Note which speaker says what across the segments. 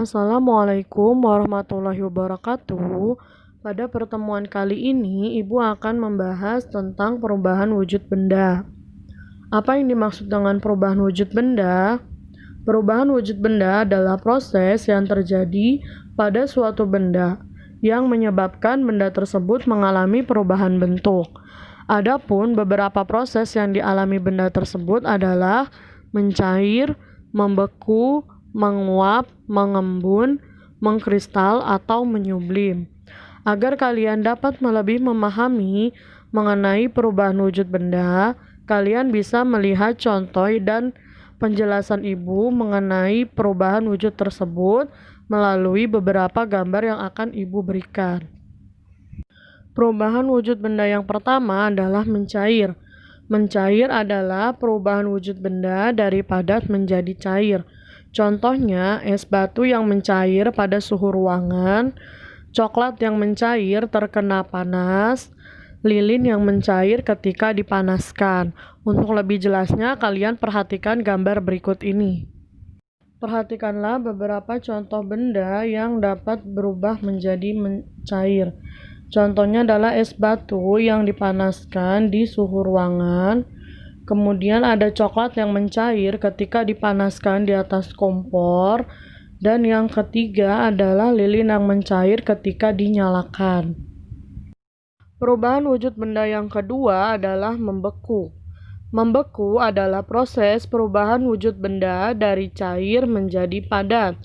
Speaker 1: Assalamualaikum warahmatullahi wabarakatuh. Pada pertemuan kali ini, Ibu akan membahas tentang perubahan wujud benda. Apa yang dimaksud dengan perubahan wujud benda? Perubahan wujud benda adalah proses yang terjadi pada suatu benda yang menyebabkan benda tersebut mengalami perubahan bentuk. Adapun beberapa proses yang dialami benda tersebut adalah mencair, membeku, menguap, mengembun, mengkristal, atau menyublim. Agar kalian dapat lebih memahami mengenai perubahan wujud benda, kalian bisa melihat contoh dan penjelasan Ibu mengenai perubahan wujud tersebut melalui beberapa gambar yang akan Ibu berikan. Perubahan wujud benda yang pertama adalah mencair. Mencair adalah perubahan wujud benda dari padat menjadi cair. Contohnya, es batu yang mencair pada suhu ruangan, coklat yang mencair terkena panas, lilin yang mencair ketika dipanaskan. Untuk lebih jelasnya, kalian perhatikan gambar berikut ini. Perhatikanlah beberapa contoh benda yang dapat berubah menjadi mencair. Contohnya adalah es batu yang dipanaskan di suhu ruangan. Kemudian ada coklat yang mencair ketika dipanaskan di atas kompor. Dan yang ketiga adalah lilin yang mencair ketika dinyalakan. Perubahan wujud benda yang kedua adalah membeku. Membeku adalah proses perubahan wujud benda dari cair menjadi padat.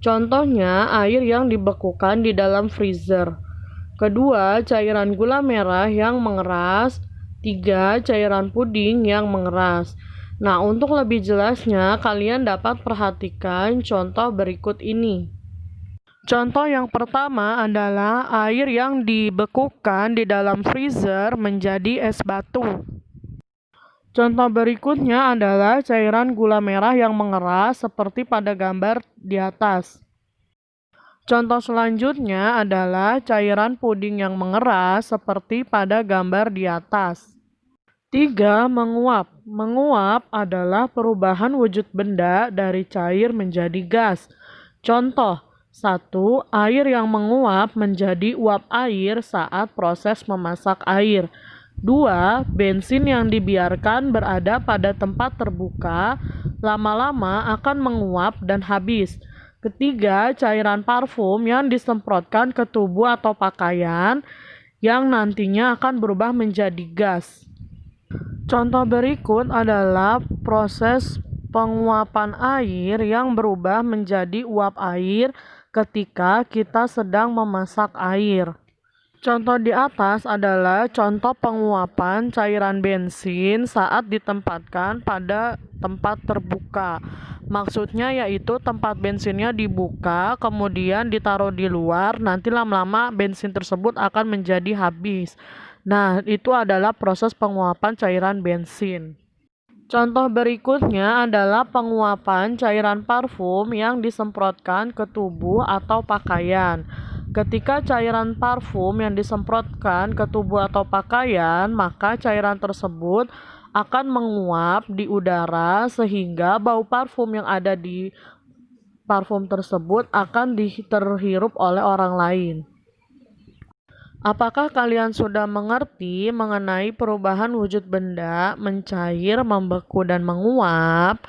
Speaker 1: Contohnya air yang dibekukan di dalam freezer. Kedua, cairan gula merah yang mengeras. 3. Cairan puding yang mengeras. Nah, untuk lebih jelasnya, kalian dapat perhatikan contoh berikut ini. Contoh yang pertama adalah air yang dibekukan di dalam freezer menjadi es batu. Contoh berikutnya adalah cairan gula merah yang mengeras seperti pada gambar di atas. Contoh selanjutnya adalah cairan puding yang mengeras seperti pada gambar di atas. 3. Menguap. Menguap adalah perubahan wujud benda dari cair menjadi gas. Contoh, 1. Air yang menguap menjadi uap air saat proses memasak air. 2. Bensin yang dibiarkan berada pada tempat terbuka lama-lama akan menguap dan habis. Ketiga, cairan parfum yang disemprotkan ke tubuh atau pakaian yang nantinya akan berubah menjadi gas. Contoh berikut adalah proses penguapan air yang berubah menjadi uap air ketika kita sedang memasak air. Contoh di atas adalah contoh penguapan cairan bensin saat ditempatkan pada tempat terbuka. Maksudnya yaitu tempat bensinnya dibuka, kemudian ditaruh di luar, nanti lama-lama bensin tersebut akan menjadi habis. Nah, itu adalah proses penguapan cairan bensin. Contoh berikutnya adalah penguapan cairan parfum yang disemprotkan ke tubuh atau pakaian. Ketika cairan parfum yang disemprotkan ke tubuh atau pakaian, maka cairan tersebut akan menguap di udara sehingga bau parfum yang ada di parfum tersebut akan terhirup oleh orang lain. Apakah kalian sudah mengerti mengenai perubahan wujud benda, mencair, membeku, dan menguap?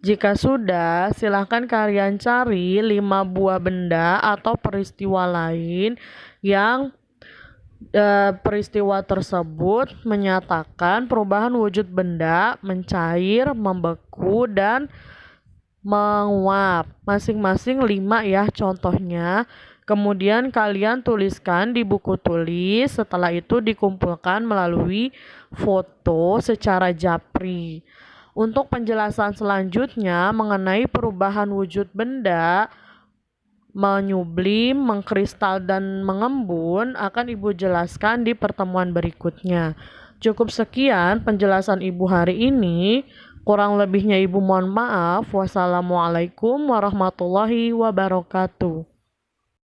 Speaker 1: Jika sudah, silakan kalian cari 5 buah benda atau peristiwa lain yang peristiwa tersebut menyatakan perubahan wujud benda, mencair, membeku, dan menguap. Masing-masing 5 ya contohnya. Kemudian kalian tuliskan di buku tulis, setelah itu dikumpulkan melalui foto secara japri. Untuk penjelasan selanjutnya mengenai perubahan wujud benda, menyublim, mengkristal, dan mengembun akan Ibu jelaskan di pertemuan berikutnya. Cukup sekian penjelasan Ibu hari ini. Kurang lebihnya Ibu mohon maaf. Wassalamualaikum warahmatullahi wabarakatuh.